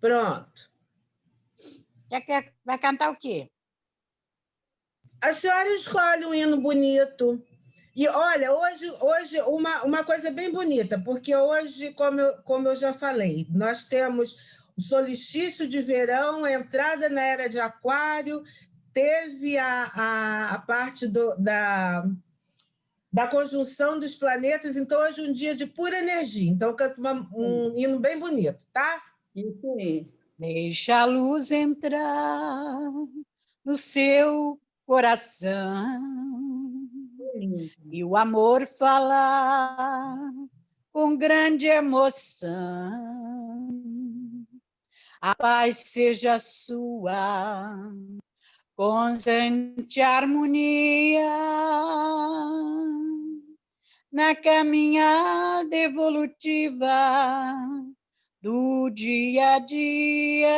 Pronto. Vai cantar o quê? A senhora escolhe um hino bonito. E, olha, hoje uma coisa bem bonita, porque hoje, como eu já falei, nós temos o solstício de verão, a entrada na era de Aquário, teve a parte da conjunção dos planetas, então hoje é um dia de pura energia. Então, eu canto um hino bem bonito, tá? Isso aí. Deixa a luz entrar no seu coração e o amor falar com grande emoção. A paz seja sua, constante harmonia na caminhada evolutiva do dia a dia.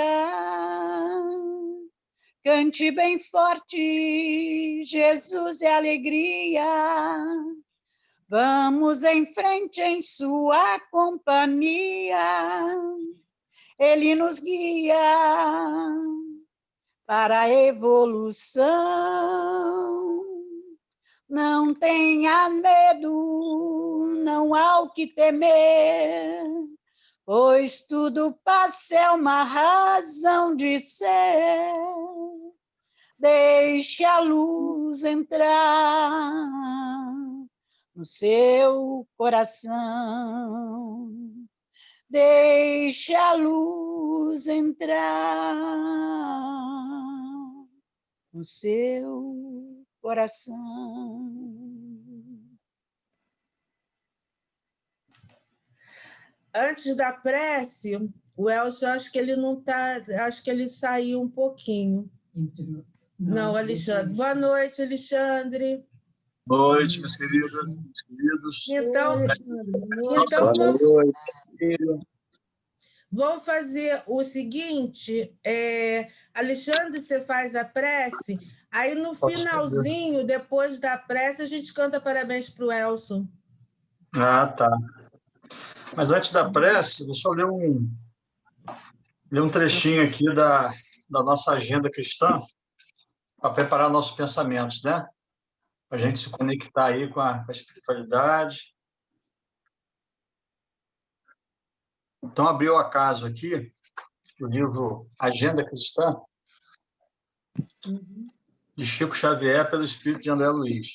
Cante bem forte, Jesus é alegria. Vamos em frente em sua companhia. Ele nos guia para a evolução. Não tenha medo, não há o que temer, pois tudo passa é uma razão de ser. Deixe a luz entrar no seu coração. Deixe a luz entrar no seu coração. Antes da prece, o Elcio, acho que ele não está, acho que ele saiu um pouquinho. Não, Alexandre. Boa noite, Alexandre. Boa noite, meus queridos, meus queridos. Então vou fazer o seguinte, Alexandre, você faz a prece, aí no finalzinho, depois da prece, a gente canta parabéns para o Elcio. Ah, tá. Mas antes da prece, deixa eu ler um trechinho aqui da nossa agenda cristã para preparar nossos pensamentos, né? Para a gente se conectar aí com a espiritualidade. Então, abriu o acaso aqui, o livro Agenda Cristã, de Chico Xavier, pelo Espírito de André Luiz.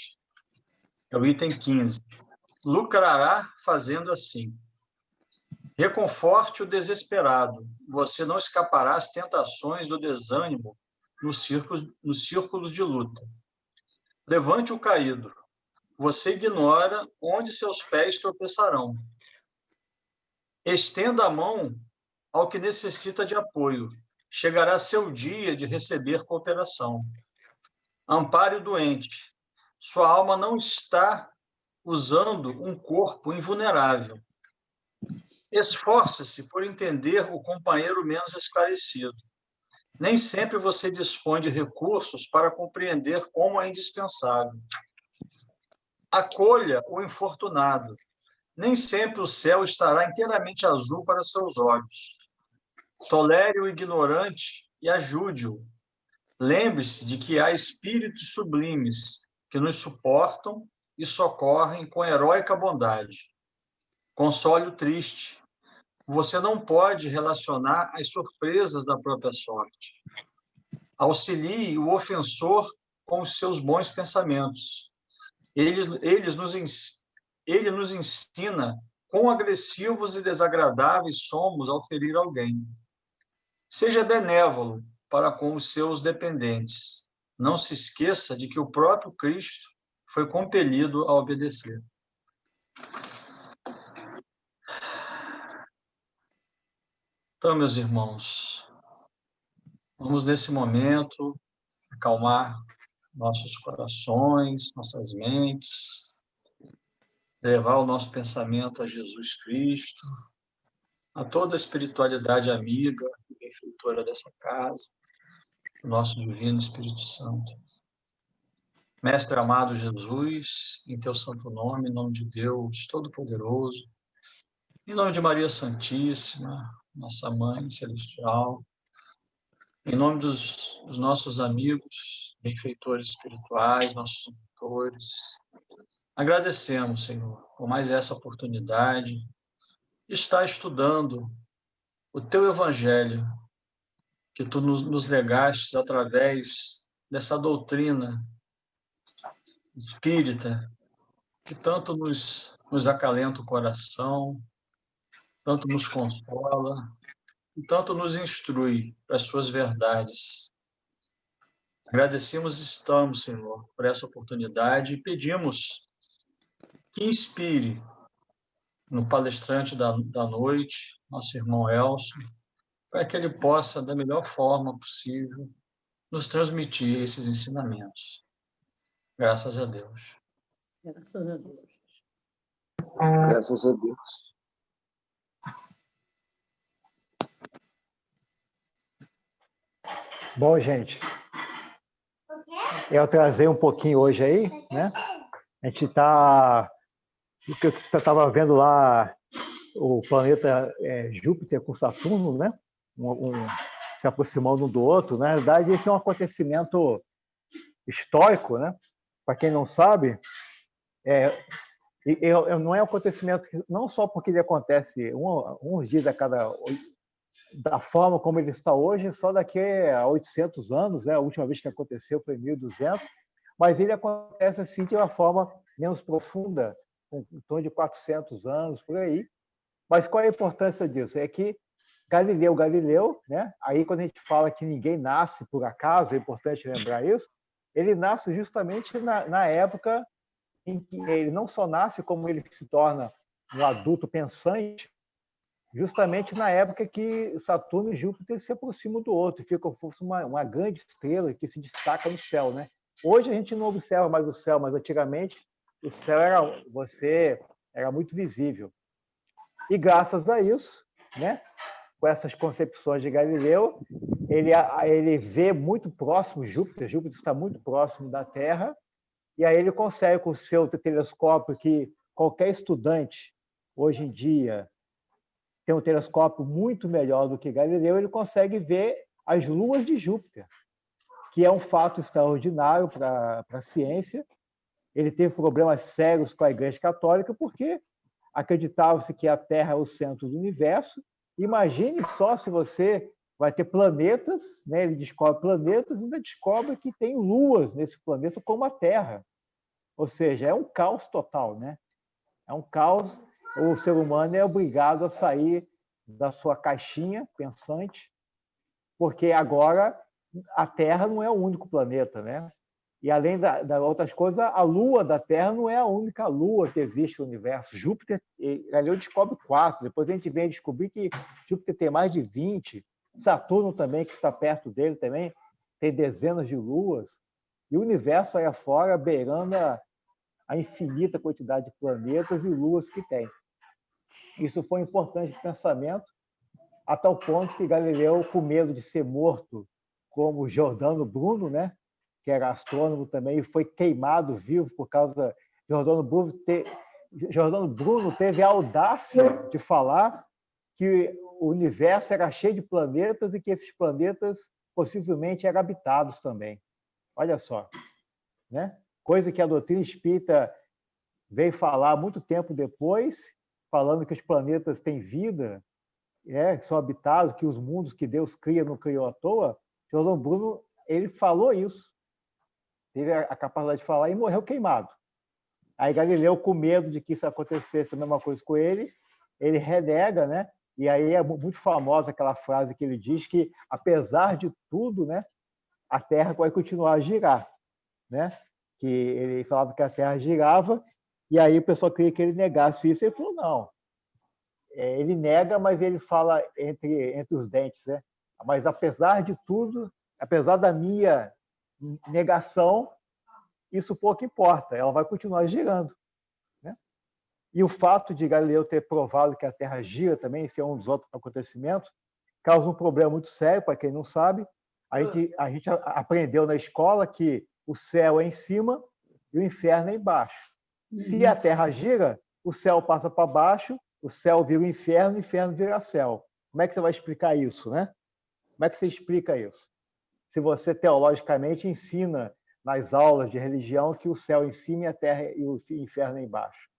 É o item 15. Lucrará fazendo assim. Reconforte o desesperado. Você não escapará às tentações do desânimo nos círculos de luta. Levante o caído. Você ignora onde seus pés tropeçarão. Estenda a mão ao que necessita de apoio. Chegará seu dia de receber cooperação. Ampare o doente. Sua alma não está usando um corpo invulnerável. Esforce-se por entender o companheiro menos esclarecido. Nem sempre você dispõe de recursos para compreender como é indispensável. Acolha o infortunado. Nem sempre o céu estará inteiramente azul para seus olhos. Tolere o ignorante e ajude-o. Lembre-se de que há espíritos sublimes que nos suportam e socorrem com heróica bondade. Console o triste. Você não pode relacionar as surpresas da própria sorte. Auxilie o ofensor com os seus bons pensamentos. Ele nos ensina quão agressivos e desagradáveis somos ao ferir alguém. Seja benévolo para com os seus dependentes. Não se esqueça de que o próprio Cristo foi compelido a obedecer. Então, meus irmãos, vamos nesse momento acalmar nossos corações, nossas mentes, levar o nosso pensamento a Jesus Cristo, a toda a espiritualidade amiga e benfeitora dessa casa, o nosso Divino Espírito Santo. Mestre amado Jesus, em teu santo nome, em nome de Deus Todo-Poderoso, em nome de Maria Santíssima, nossa Mãe Celestial, em nome dos nossos amigos, benfeitores espirituais, nossos mentores, agradecemos, Senhor, por mais essa oportunidade de estar estudando o Teu Evangelho, que Tu nos legastes através dessa doutrina espírita, que tanto nos acalenta o coração, tanto nos consola, e tanto nos instrui para as Suas verdades. Agradecemos e estamos, Senhor, por essa oportunidade e pedimos que inspire no palestrante da noite, nosso irmão Elcio, para que ele possa, da melhor forma possível, nos transmitir esses ensinamentos. Graças a Deus. Graças a Deus. Graças a Deus. Bom, gente, eu trazei um pouquinho hoje aí, né? A gente está... O que eu estava vendo lá, o planeta Júpiter com Saturno, né? Se aproximando um do outro. Na verdade, esse é um acontecimento histórico, né? Para quem não sabe, não é um acontecimento não só porque ele acontece uns dias a cada... da forma como ele está hoje, só daqui a 800 anos, né? A última vez que aconteceu foi em 1200, mas ele acontece assim de uma forma menos profunda, em torno de 400 anos, por aí. Mas qual é a importância disso? É que Galileu, né? Aí quando a gente fala que ninguém nasce por acaso, é importante lembrar isso, ele nasce justamente na época em que ele não só nasce, como ele se torna um adulto pensante, justamente na época que Saturno e Júpiter se aproximam do outro, fica como se fosse uma grande estrela que se destaca no céu, né? Hoje a gente não observa mais o céu, mas antigamente o céu era muito visível. E graças a isso, né, com essas concepções de Galileu, ele vê muito próximo Júpiter está muito próximo da Terra, e aí ele consegue, com o seu telescópio, que qualquer estudante, hoje em dia, tem um telescópio muito melhor do que Galileu, ele consegue ver as luas de Júpiter, que é um fato extraordinário para a ciência. Ele teve problemas sérios com a Igreja Católica, porque acreditava-se que a Terra é o centro do universo. Imagine só se você vai ter planetas, né? Ele descobre planetas e ainda descobre que tem luas nesse planeta como a Terra. Ou seja, é um caos total, né? É um caos. O ser humano é obrigado a sair da sua caixinha pensante, porque agora a Terra não é o único planeta, né? E além das outras coisas, a Lua da Terra não é a única Lua que existe no universo. Júpiter, Galileu descobre 4, depois a gente vem descobrir que Júpiter tem mais de 20, Saturno também, que está perto dele também, tem dezenas de luas, e o universo aí afora beirando a infinita quantidade de planetas e luas que tem. Isso foi importante no pensamento, a tal ponto que Galileu, com medo de ser morto, como Giordano Bruno, né, que era astrônomo também, e foi queimado vivo por causa de Giordano Bruno teve a audácia de falar que o universo era cheio de planetas e que esses planetas possivelmente eram habitados também. Olha só, né? Coisa que a doutrina espírita veio falar muito tempo depois, falando que os planetas têm vida, são habitados, que os mundos que Deus cria não criou à toa. Giordano Bruno, ele falou isso, teve a capacidade de falar e morreu queimado. Aí Galileu, com medo de que isso acontecesse a mesma coisa com ele renega, né? E aí é muito famosa aquela frase que ele diz que, apesar de tudo, né, a Terra vai continuar a girar, né? Que ele falava que a Terra girava, e aí o pessoal queria que ele negasse isso. Ele falou, não. Ele nega, mas ele fala entre os dentes, né? Mas apesar de tudo, apesar da minha negação, isso pouco importa, ela vai continuar girando, né? E o fato de Galileu ter provado que a Terra gira também, esse é um dos outros acontecimentos, causa um problema muito sério, para quem não sabe. A gente aprendeu na escola que o céu é em cima e o inferno é embaixo. Se a Terra gira, o céu passa para baixo, o céu vira o inferno vira céu. Como é que você vai explicar isso, né? Como é que você explica isso? Se você, teologicamente, ensina nas aulas de religião que o céu em cima e a terra e o inferno embaixo.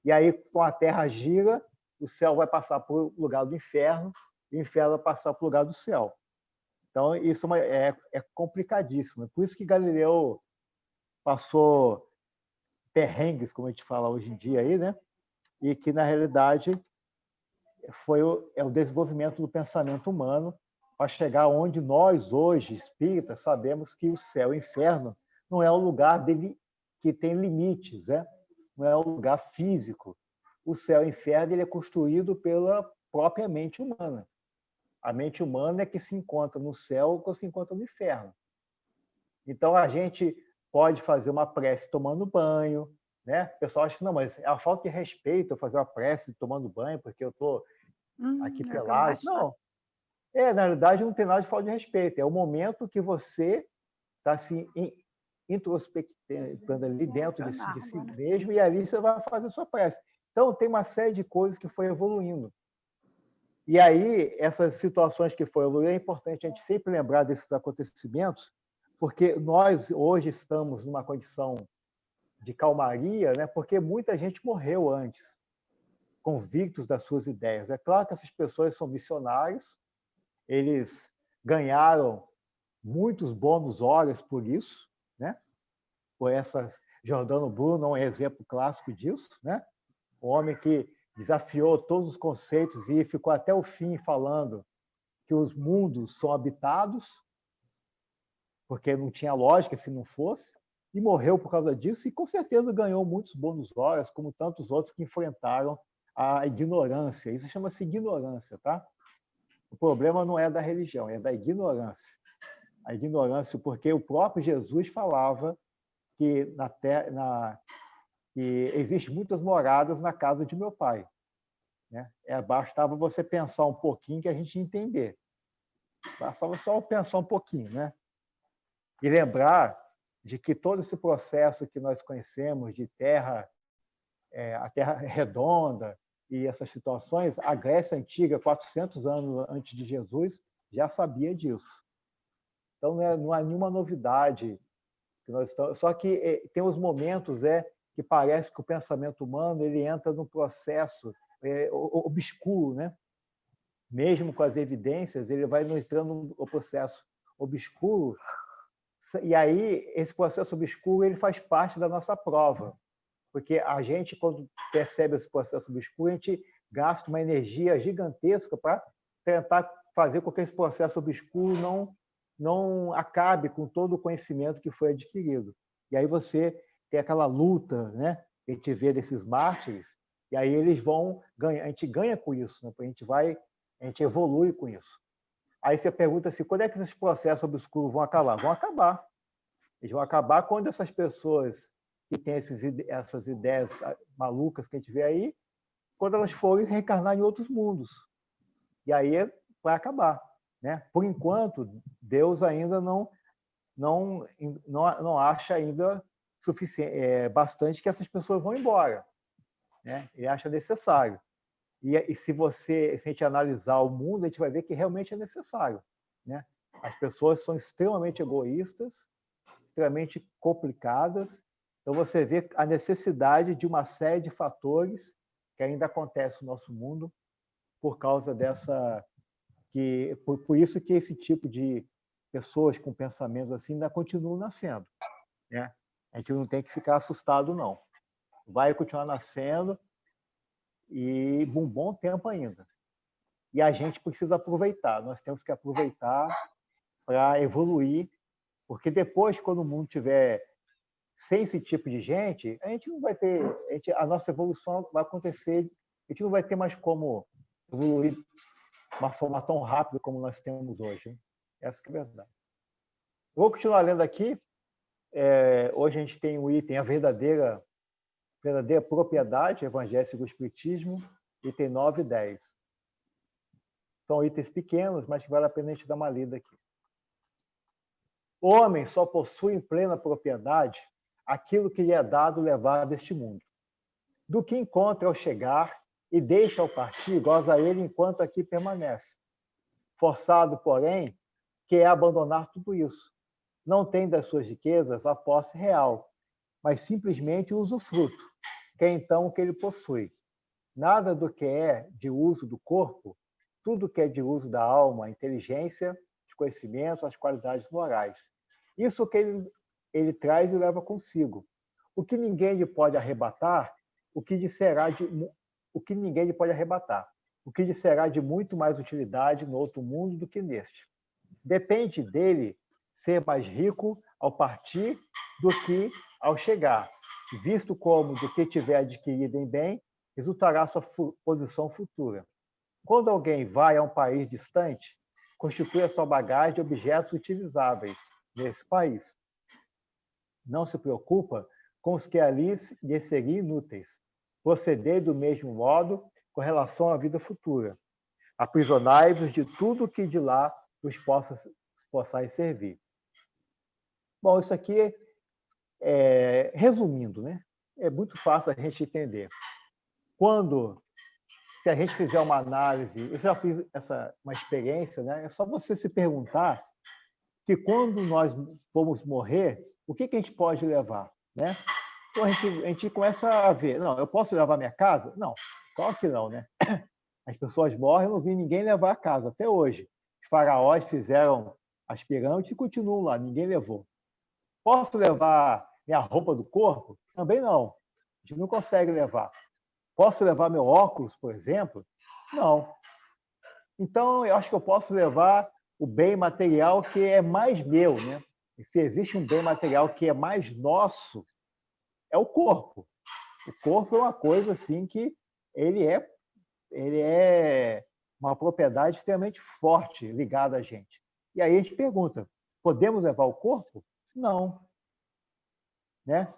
E aí, com a terra gira, o céu vai passar para o lugar do inferno e o inferno vai passar para o lugar do céu. Então, isso é complicadíssimo. Por isso que Galileu passou perrengues, como a gente fala hoje em dia, aí, né? E que, na realidade, é o desenvolvimento do pensamento humano para chegar onde nós, hoje, espíritas, sabemos que o céu e o inferno não é um lugar que tem limites, né? Não é um lugar físico. O céu e o inferno ele é construído pela própria mente humana. A mente humana é que se encontra no céu ou se encontra no inferno. Então, a gente pode fazer uma prece tomando banho, né? O pessoal acha que não, mas é a falta de respeito eu fazer uma prece tomando banho porque eu estou aqui pelado. Não. Na realidade, não tem nada de falta de respeito. É o momento que você está se introspectando ali dentro de si mesmo e ali você vai fazer sua prece. Então, tem uma série de coisas que foi evoluindo. E aí, essas situações que foram evoluindo, é importante a gente sempre lembrar desses acontecimentos, porque nós hoje estamos numa condição de calmaria, né? Porque muita gente morreu antes, convictos das suas ideias. É claro que essas pessoas são missionários, eles ganharam muitos bônus horas por isso, né? Por essas, Giordano Bruno é um exemplo clássico disso, né? O homem que desafiou todos os conceitos e ficou até o fim falando que os mundos são habitados, porque não tinha lógica se não fosse, e morreu por causa disso, e com certeza ganhou muitos bônus horas, como tantos outros que enfrentaram a ignorância. Isso chama-se ignorância, tá? O problema não é da religião, é da ignorância. A ignorância, porque o próprio Jesus falava que que existem muitas moradas na casa de meu pai, né? Bastava você pensar um pouquinho que a gente ia entender. Bastava só pensar um pouquinho, né? E lembrar de que todo esse processo que nós conhecemos de a Terra redonda e essas situações, a Grécia Antiga, 400 anos antes de Jesus, já sabia disso. Então, não há nenhuma novidade. Só que tem os momentos que parece que o pensamento humano ele entra num processo obscuro, né? Mesmo com as evidências, ele vai entrando no processo obscuro. E aí, esse processo obscuro ele faz parte da nossa prova. Porque a gente, quando percebe esse processo obscuro, a gente gasta uma energia gigantesca para tentar fazer com que esse processo obscuro não acabe com todo o conhecimento que foi adquirido. E aí você tem aquela luta, né? Que a gente vê desses mártires, e aí eles vão ganhar, a gente ganha com isso, né? A gente evolui com isso. Aí você pergunta assim, quando é que esses processos obscuros vão acabar? Vão acabar. Eles vão acabar quando essas pessoas que têm essas ideias malucas que a gente vê aí, quando elas forem reencarnar em outros mundos. E aí vai acabar, né? Por enquanto, Deus ainda não acha ainda bastante que essas pessoas vão embora, né? Ele acha necessário. E se a gente analisar o mundo, a gente vai ver que realmente é necessário, né? As pessoas são extremamente egoístas, extremamente complicadas. Então você vê a necessidade de uma série de fatores que ainda acontecem no nosso mundo por causa por isso que esse tipo de pessoas com pensamentos assim ainda continuam nascendo, né? A gente não tem que ficar assustado não. Vai continuar nascendo e um bom tempo ainda. E a gente precisa aproveitar. Nós temos que aproveitar para evoluir, porque depois, quando o mundo tiver sem esse tipo de gente, a gente não vai ter, a nossa evolução vai acontecer, a gente não vai ter mais como evoluir de uma forma tão rápida como nós temos hoje, hein? Essa que é a verdade. Vou continuar lendo aqui. Hoje a gente tem o item A Verdadeira Propriedade, Evangelho segundo o Espiritismo, item 9 e 10. São itens pequenos, mas que vale a pena a gente dar uma lida aqui. O homem só possui em plena propriedade aquilo que lhe é dado levar deste mundo. Do que encontra ao chegar e deixa ao partir, goza ele enquanto aqui permanece. Forçado, porém, que é abandonar tudo isso. Não tem das suas riquezas a posse real, mas simplesmente o usufruto, que é então o que ele possui. Nada do que é de uso do corpo, tudo que é de uso da alma, a inteligência, os conhecimentos, as qualidades morais. Isso que ele traz e leva consigo. O que ninguém lhe pode arrebatar, o que ninguém lhe pode arrebatar, o que lhe será de muito mais utilidade no outro mundo do que neste. Depende dele ser mais rico ao partir do que ao chegar, visto como do que tiver adquirido em bem resultará sua posição futura. Quando alguém vai a um país distante, constitui a sua bagagem de objetos utilizáveis nesse país. Não se preocupa com os que ali lhe seriam inúteis. Procedei do mesmo modo com relação à vida futura. Aprisionai-vos de tudo que de lá os possais servir. Bom, isso aqui, resumindo, né? É muito fácil a gente entender. Se a gente fizer uma análise, eu já fiz uma experiência, né? É só você se perguntar que quando nós formos morrer, o que a gente pode levar, né? Então a gente começa a ver, não, eu posso levar minha casa? Não, claro que não, né? As pessoas morrem, eu não vi ninguém levar a casa até hoje. Os faraós fizeram as pirâmides e continuam lá, ninguém levou. Posso levar minha roupa do corpo? Também não. A gente não consegue levar. Posso levar meu óculos, por exemplo? Não. Então, eu acho que eu posso levar o bem material que é mais meu, né? E se existe um bem material que é mais nosso, é o corpo. O corpo é uma coisa assim que ele é uma propriedade extremamente forte ligada a gente. E aí a gente pergunta, podemos levar o corpo? Não. Né?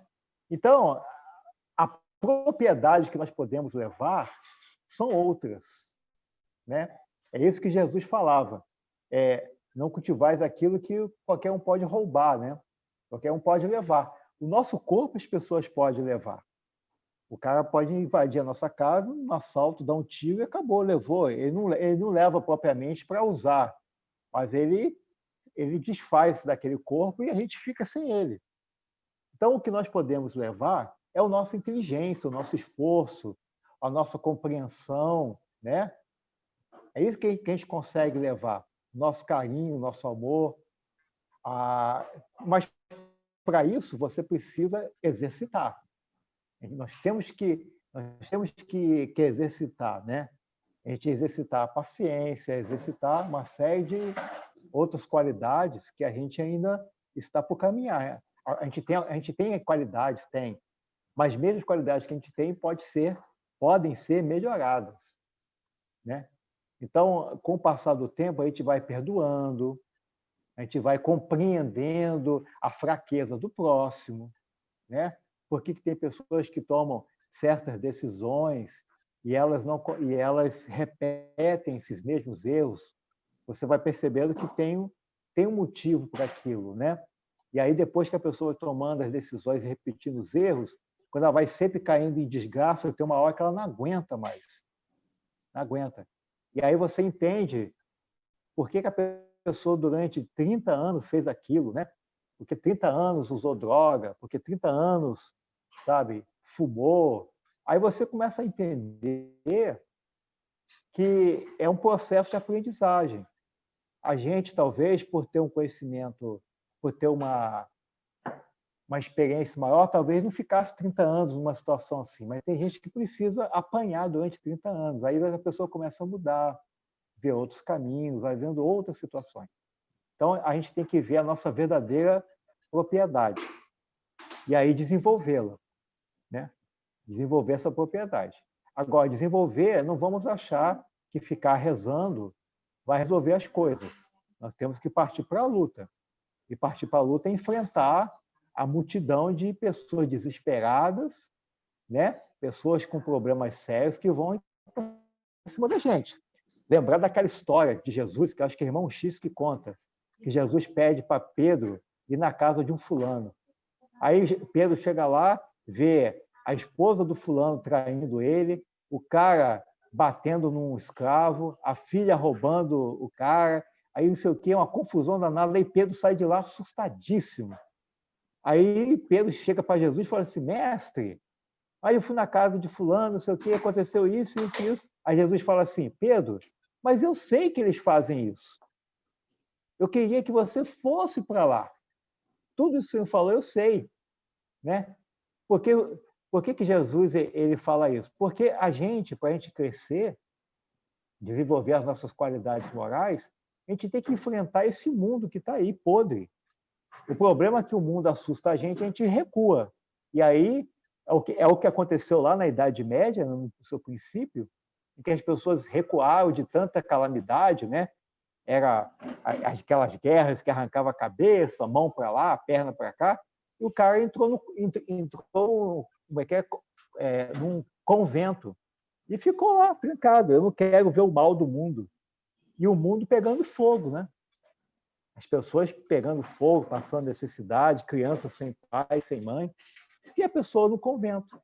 Então, a propriedade que nós podemos levar são outras. Né? É isso que Jesus falava. Não cultivais aquilo que qualquer um pode roubar, né? Qualquer um pode levar. O nosso corpo as pessoas podem levar. O cara pode invadir a nossa casa, um assalto, dar um tiro e acabou, levou. Ele não leva propriamente para usar, mas ele desfaz daquele corpo e a gente fica sem ele. Então, o que nós podemos levar é a nossa inteligência, o nosso esforço, a nossa compreensão, né? É isso que a gente consegue levar. Nosso carinho, nosso amor. Mas, para isso, você precisa exercitar. Nós temos que exercitar, né? A gente exercitar a paciência, exercitar uma série de outras qualidades que a gente ainda está por caminhar. A gente tem qualidades, mas mesmo as qualidades que a gente tem podem ser melhoradas, né? Então, com o passar do tempo, a gente vai perdoando, a gente vai compreendendo a fraqueza do próximo, né? Por que tem pessoas que tomam certas decisões e elas repetem esses mesmos erros? Você vai percebendo que tem um motivo para aquilo, né? E aí, depois que a pessoa vai tomando as decisões e repetindo os erros, quando ela vai sempre caindo em desgraça, tem uma hora que ela não aguenta mais. Não aguenta. E aí você entende por que a pessoa, durante 30 anos, fez aquilo, né? Porque 30 anos usou droga, porque 30 anos, sabe, fumou. Aí você começa a entender que é um processo de aprendizagem. A gente, talvez, por ter um conhecimento, por ter uma experiência maior, talvez não ficasse 30 anos numa situação assim, mas tem gente que precisa apanhar durante 30 anos. Aí a pessoa começa a mudar, ver outros caminhos, vai vendo outras situações. Então, a gente tem que ver a nossa verdadeira propriedade e aí desenvolvê-la, né? Desenvolver essa propriedade. Agora, desenvolver, não vamos achar que ficar rezando vai resolver as coisas. Nós temos que partir para a luta. E partir para a luta é enfrentar a multidão de pessoas desesperadas, né? Pessoas com problemas sérios que vão em cima da gente. Lembrar daquela história de Jesus, que acho que é o irmão X que conta, que Jesus pede para Pedro ir na casa de um fulano. Aí Pedro chega lá, vê a esposa do fulano traindo ele, o cara batendo num escravo, a filha roubando o cara, aí não sei o quê, uma confusão danada. Aí Pedro sai de lá assustadíssimo. Aí Pedro chega para Jesus e fala assim: mestre, aí eu fui na casa de fulano, não sei o quê, aconteceu isso, isso, isso. Aí Jesus fala assim: Pedro, mas eu sei que eles fazem isso. Eu queria que você fosse para lá. Tudo isso que você falou, eu sei, né? Por que Jesus ele fala isso? Porque a gente, para a gente crescer, desenvolver as nossas qualidades morais, a gente tem que enfrentar esse mundo que está aí, podre. O problema é que o mundo assusta a gente recua. E aí é o que aconteceu lá na Idade Média, no seu princípio, em que as pessoas recuaram de tanta calamidade, né? Era aquelas guerras que arrancava a cabeça, mão para lá, perna para cá, e o cara entrou como é que num convento e ficou lá, trancado. Eu não quero ver o mal do mundo. E o mundo pegando fogo, né? As pessoas pegando fogo, passando necessidade, crianças sem pai, sem mãe, e a pessoa no convento,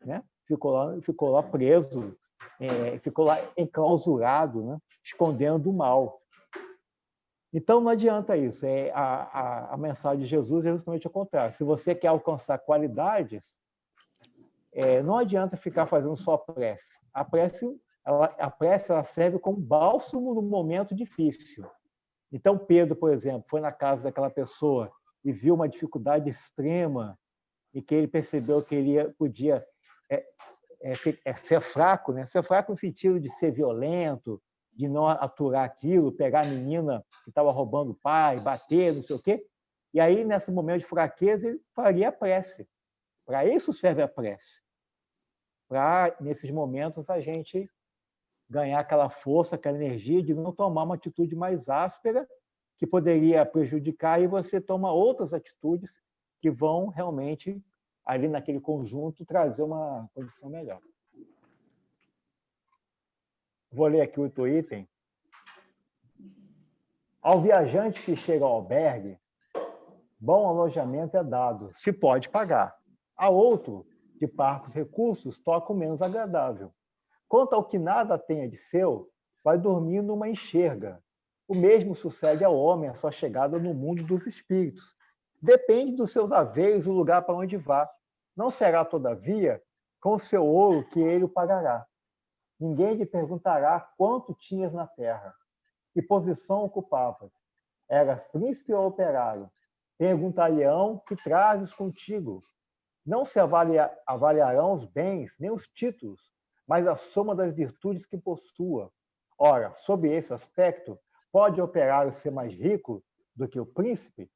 né? Ficou lá preso, ficou lá enclausurado, né? Escondendo o mal. Então, não adianta isso. A mensagem de Jesus é justamente o contrário. Se você quer alcançar qualidades, não adianta ficar fazendo só prece. A prece ela serve como bálsamo no momento difícil. Então, Pedro, por exemplo, foi na casa daquela pessoa e viu uma dificuldade extrema e que ele percebeu que ele podia ser fraco, né? Ser fraco no sentido de ser violento, de não aturar aquilo, pegar a menina que estava roubando o pai, bater, não sei o quê. E aí, nesse momento de fraqueza, ele faria a prece. Para isso serve a prece. Para, nesses momentos, a gente ganhar aquela força, aquela energia de não tomar uma atitude mais áspera que poderia prejudicar, e você toma outras atitudes que vão realmente, ali naquele conjunto, trazer uma condição melhor. Vou ler aqui o outro item. Ao viajante que chega ao albergue, bom alojamento é dado, se pode pagar. A outro, de parcos recursos, toca o menos agradável. Quanto ao que nada tenha de seu, vai dormir numa enxerga. O mesmo sucede ao homem à sua chegada no mundo dos espíritos. Depende dos seus haveres o lugar para onde vá. Não será, todavia, com o seu ouro que ele o pagará. Ninguém lhe perguntará quanto tinhas na terra. Que posição ocupavas? Eras príncipe ou operário? Perguntar-lhe-ão que trazes contigo. Não se avaliarão os bens, nem os títulos, mas a soma das virtudes que possua. Ora, sob esse aspecto, pode o operário ser mais rico do que o príncipe?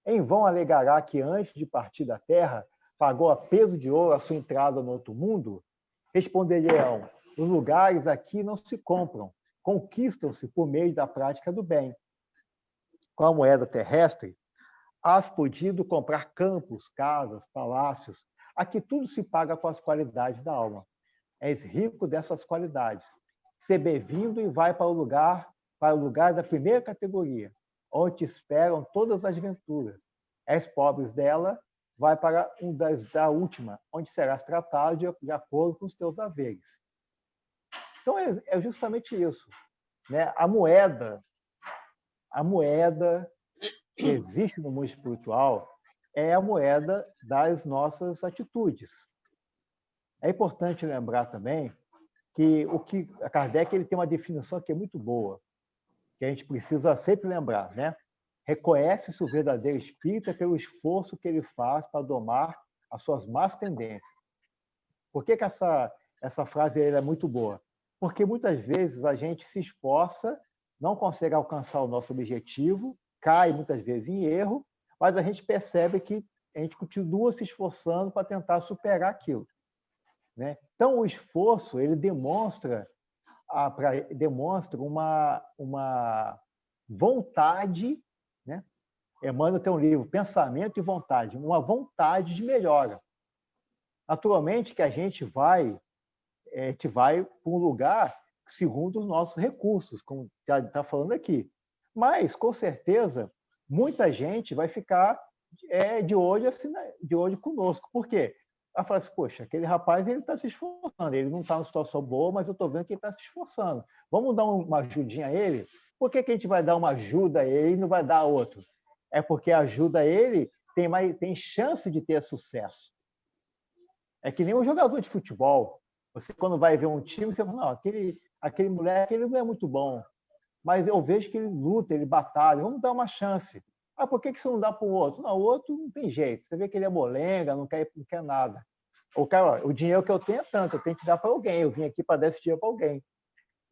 Em vão alegará que antes de partir da terra, pagou a peso de ouro a sua entrada no outro mundo? Responder-lhe-ão: os lugares aqui não se compram, conquistam-se por meio da prática do bem. Com a moeda terrestre, has podido comprar campos, casas, palácios. Aqui tudo se paga com as qualidades da alma. És rico dessas qualidades. Se bem-vindo e vai para o lugar da primeira categoria, onde te esperam todas as venturas. És pobre dela, vai para da última, onde serás tratado de acordo com os teus haveres. Então, é justamente isso, né? A moeda que existe no mundo espiritual é a moeda das nossas atitudes. É importante lembrar também que a Kardec ele tem uma definição que é muito boa, que a gente precisa sempre lembrar, né? Reconhece-se o verdadeiro espírita pelo esforço que ele faz para domar as suas más tendências. Por que essa frase é muito boa? Porque muitas vezes a gente se esforça, não consegue alcançar o nosso objetivo, cai muitas vezes em erro, mas a gente percebe que a gente continua se esforçando para tentar superar aquilo, né? Então, o esforço ele demonstra uma vontade, né? Emmanuel tem um livro, Pensamento e Vontade, uma vontade de melhora. Naturalmente que a gente vai para um lugar segundo os nossos recursos, como já está falando aqui. Mas, com certeza, muita gente vai ficar de olho conosco. Por quê? Ela fala assim, poxa, aquele rapaz ele está se esforçando, ele não está numa situação boa, mas eu estou vendo que ele está se esforçando. Vamos dar uma ajudinha a ele? Por que a gente vai dar uma ajuda a ele e não vai dar a outro? É porque a ajuda a ele tem chance de ter sucesso. É que nem um jogador de futebol. Você, quando vai ver um time, você fala, não, aquele moleque ele não é muito bom, mas eu vejo que ele luta, ele batalha, vamos dar uma chance. Ah, por que você não dá para o outro? Não, o outro não tem jeito. Você vê que ele é molenga, não quer nada. O cara, o dinheiro que eu tenho é tanto, eu tenho que dar para alguém. Eu vim aqui para dar esse dinheiro para alguém.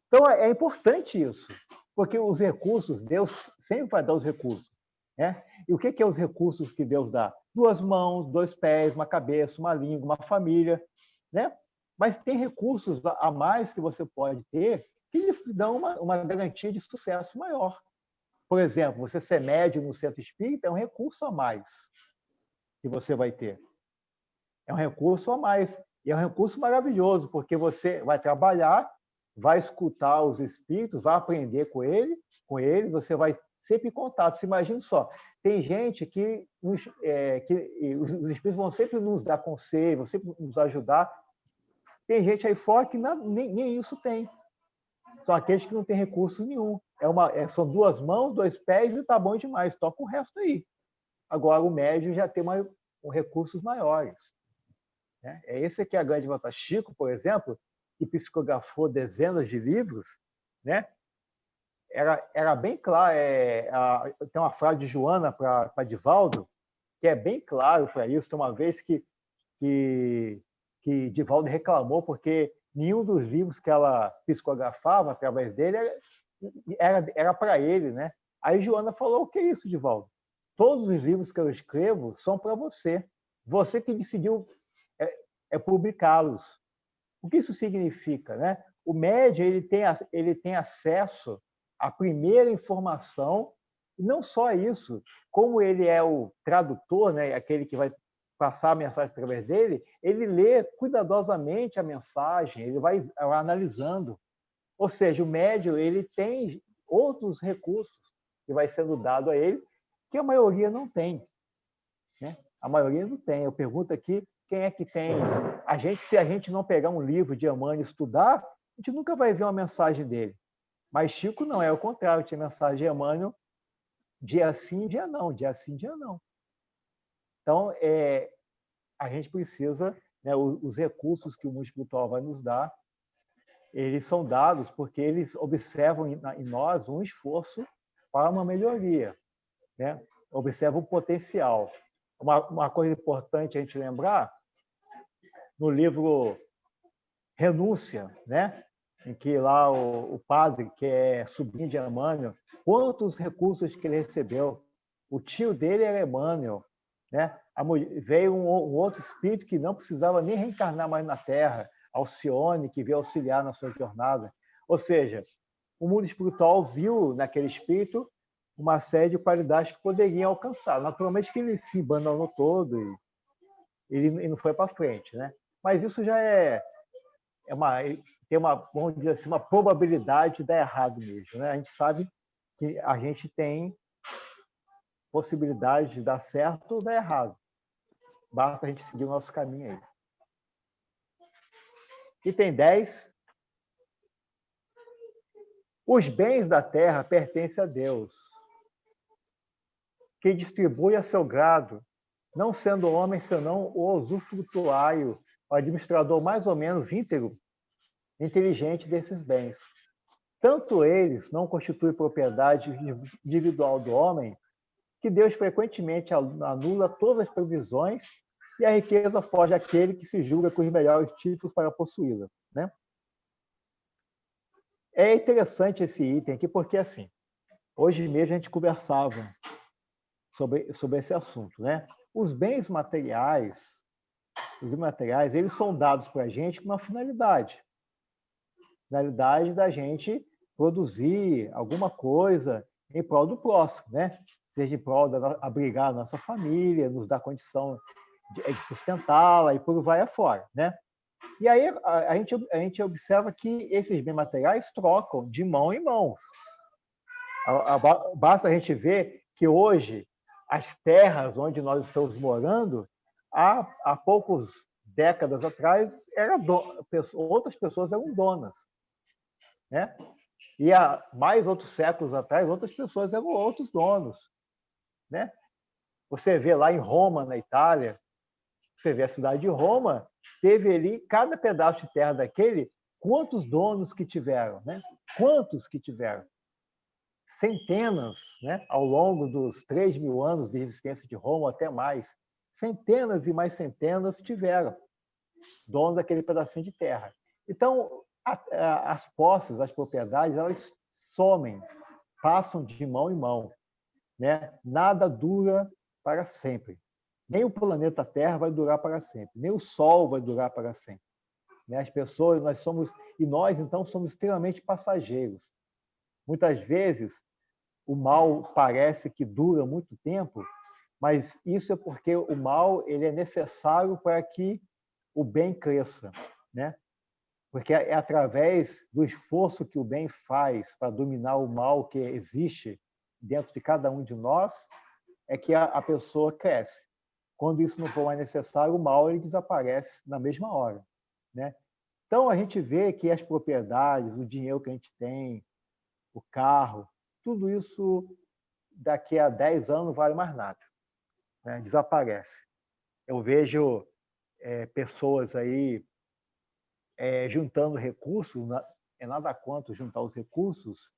Então, é importante isso, porque os recursos, Deus sempre vai dar os recursos. Né? E o que é os recursos que Deus dá? 2 mãos, 2 pés, uma cabeça, uma língua, uma família. Né? Mas tem recursos a mais que você pode ter que lhe dão uma garantia de sucesso maior. Por exemplo, você ser médium no centro espírita é um recurso a mais que você vai ter. É um recurso a mais. E é um recurso maravilhoso, porque você vai trabalhar, vai escutar os espíritos, vai aprender com ele, você vai sempre em contato. Você imagina só, tem gente que os espíritos vão sempre nos dar conselho, vão sempre nos ajudar. Tem gente aí fora que nem isso tem. São aqueles que não têm recurso nenhum. São 2 mãos, 2 pés e tá bom demais, toca o resto aí. Agora, o médium já tem recursos maiores. Né? Esse que é a grande vantagem. Chico, por exemplo, que psicografou dezenas de livros, né? Era bem claro. Tem uma frase de Joana para Divaldo, que é bem claro para isso. Tem uma vez que Divaldo reclamou porque nenhum dos livros que ela psicografava através dele era para ele, né? Aí Joana falou: o que é isso, Divaldo? Todos os livros que eu escrevo são para você. Você que decidiu publicá-los. O que isso significa, né? O médium ele tem acesso à primeira informação, e não só isso, como ele é o tradutor, né? Aquele que vai passar a mensagem através dele, ele lê cuidadosamente a mensagem, ele vai analisando. Ou seja, o médium ele tem outros recursos que vai sendo dado a ele, que a maioria não tem. Né? A maioria não tem. Eu pergunto aqui, quem é que tem? Se a gente não pegar um livro de Emmanuel e estudar, a gente nunca vai ver uma mensagem dele. Mas Chico não, é o contrário, tinha mensagem de Emmanuel dia sim, dia não, dia sim, dia não. Então, a gente precisa, né, os recursos que o mundo espiritual vai nos dar, eles são dados porque eles observam em nós um esforço para uma melhoria, né? Observam o potencial. Uma coisa importante a gente lembrar, no livro Renúncia, né? Em que lá o padre, que é sobrinho de Emmanuel, quantos recursos que ele recebeu. O tio dele era Emmanuel, né? Veio um outro espírito que não precisava nem reencarnar mais na Terra, Alcione, que veio auxiliar na sua jornada. Ou seja, o mundo espiritual viu naquele espírito uma série de qualidades que poderiam alcançar. Naturalmente que ele se abandonou todo e ele não foi para frente, né? Mas isso já tem vamos dizer assim, uma probabilidade de dar errado mesmo, né? A gente sabe que a gente tem possibilidade de dar certo ou dar errado. Basta a gente seguir o nosso caminho aí. Item 10. Os bens da terra pertencem a Deus, que distribui a seu grado, não sendo homem senão o usufrutuário, o administrador mais ou menos íntegro, inteligente desses bens. Tanto eles não constituem propriedade individual do homem, que Deus frequentemente anula todas as previsões e a riqueza foge àquele que se julga com os melhores títulos para possuí-la. Né? É interessante esse item aqui, porque assim, hoje mesmo a gente conversava sobre esse assunto. Né? Os bens materiais, eles são dados para a gente com uma finalidade. Finalidade da gente produzir alguma coisa em prol do próximo, né? Seja em prol de abrigar a nossa família, nos dar condição de sustentá-la e por vai afora, né? E aí a gente observa que esses bens materiais trocam de mão em mão. Basta a gente ver que hoje as terras onde nós estamos morando, há poucos décadas atrás, outras pessoas eram donas, né? E há mais outros séculos atrás, outras pessoas eram outros donos, né? Você vê lá em Roma, na Itália, você vê a cidade de Roma, teve ali, cada pedaço de terra daquele, quantos donos que tiveram, né? Quantos que tiveram? Centenas, né? Ao longo dos 3.000 anos de existência de Roma, até mais. Centenas e mais centenas tiveram donos daquele pedacinho de terra. Então, as posses, as propriedades, elas somem, passam de mão em mão, né? Nada dura para sempre. Nem o planeta Terra vai durar para sempre, nem o Sol vai durar para sempre. Né? As pessoas, nós então somos extremamente passageiros. Muitas vezes o mal parece que dura muito tempo, mas isso é porque o mal ele é necessário para que o bem cresça, né? Porque é através do esforço que o bem faz para dominar o mal que existe dentro de cada um de nós, é que a pessoa cresce. Quando isso não for mais necessário, o mal ele desaparece na mesma hora, né? Então a gente vê que as propriedades, o dinheiro que a gente tem, o carro, tudo isso daqui a 10 anos não vale mais nada, né? Desaparece. Eu vejo pessoas aí juntando recursos, é nada contra juntar os recursos,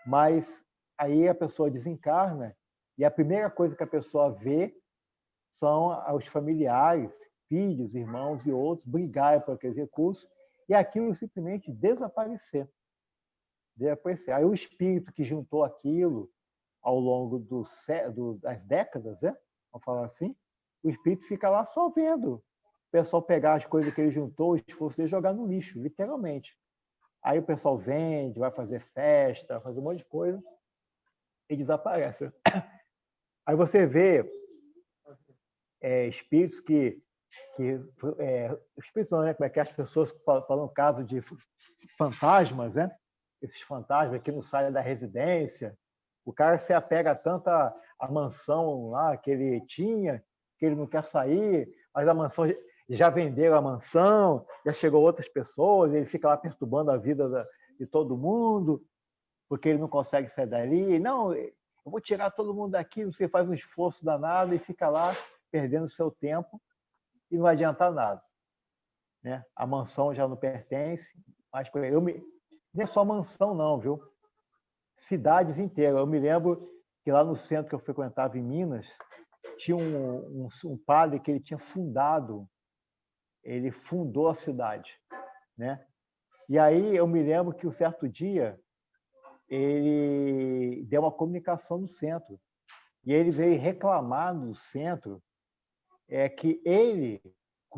mas aí a pessoa desencarna e a primeira coisa que a pessoa vê são os familiares, filhos, irmãos e outros brigarem por aqueles recursos e aquilo simplesmente desaparecer. Aí o espírito que juntou aquilo ao longo das décadas, né? Vamos falar assim, o espírito fica lá só vendo o pessoal pegar as coisas que ele juntou, o esforço dele, jogar no lixo, literalmente. Aí o pessoal vende, vai fazer festa, faz um monte de coisa e desaparece. Aí você vê espíritos espíritos não, né? Como é que as pessoas falam caso de fantasmas, né? Esses fantasmas que não saem da residência. O cara se apega tanto à mansão lá que ele tinha, que ele não quer sair, mas a mansão já venderam a mansão, já chegou outras pessoas, ele fica lá perturbando a vida de todo mundo, porque ele não consegue sair dali. Não, eu vou tirar todo mundo daqui, você faz um esforço danado e fica lá perdendo seu tempo e não vai adiantar nada, né? A mansão já não pertence, mas nem só mansão não, viu? Cidades inteiras. Eu me lembro que lá no centro que eu frequentava em Minas, tinha um padre que ele fundou a cidade, né? E aí eu me lembro que um certo dia ele deu uma comunicação no centro e ele veio reclamar no centro que ele,